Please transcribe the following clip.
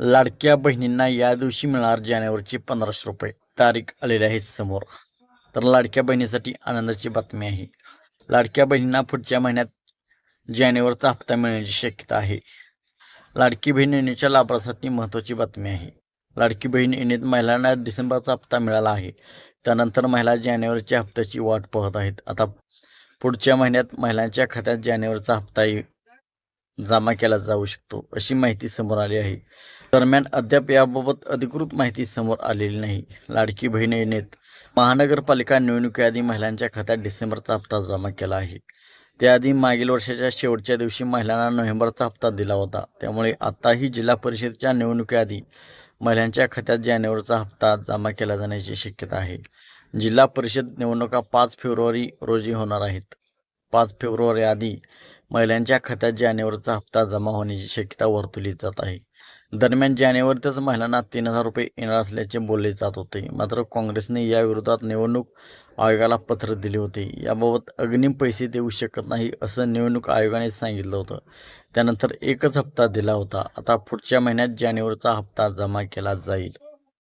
लाडक्या बहिणींना या दिवशी मिळणार जानेवारीचे 1500 रुपये. तारीख आलेली आहे समोर. तर लाडक्या बहिणीसाठी आनंदाची बातमी आहे. लाडक्या बहिणींना पुढच्या महिन्यात जानेवारीचा हप्ता मिळण्याची शक्यता आहे. लाडकी बहीण योजनेच्या लाभार्थ्यांसाठी महत्त्वाची बातमी आहे. लाडकी बहीण योजनेत महिलांना डिसेंबरचा हप्ता मिळाला आहे. त्यानंतर महिला जानेवारीच्या हप्त्याची वाट पाहत आहेत. आता पुढच्या महिन्यात महिलांच्या खात्यात जानेवारीचा हप्ता जमा केला जाऊ शकतो, अशी माहिती समोर आली आहे. दरम्यान अद्याप याबाबत अधिकृत माहिती समोर आलेली नाही. लाडकी बहीण योजनेत महानगरपालिका निवडणुकीआधी महिलांच्या खात्यात डिसेंबरचा हप्ता जमा केला आहे. त्याआधी मागील वर्षाच्या शेवटच्या दिवशी महिलांना नोव्हेंबरचा हप्ता दिला होता. त्यामुळे आताही जिल्हा परिषदेच्या निवडणुकीआधी महिलांच्या खात्यात जानेवारीचा हप्ता जमा केला जाण्याची शक्यता आहे. जिल्हा परिषद निवडणुका 5 फेब्रुवारी रोजी होणार आहेत. 5 फेब्रुवारी आधी महिलांच्या खात्यात जानेवारीचा हप्ता जमा होण्याची शक्यता वर्तवली जात आहे. दरम्यान जानेवारीतच महिलांना 3000 रुपये येणार असल्याचे बोलले जात होते. मात्र काँग्रेसने याविरोधात निवडणूक आयोगाला पत्र दिले होते. याबाबत अग्रिम पैसे देऊ शकत नाही असं निवडणूक आयोगाने सांगितलं होतं. त्यानंतर एकच हप्ता दिला होता. आता पुढच्या महिन्यात जानेवारीचा हप्ता जमा केला जाईल.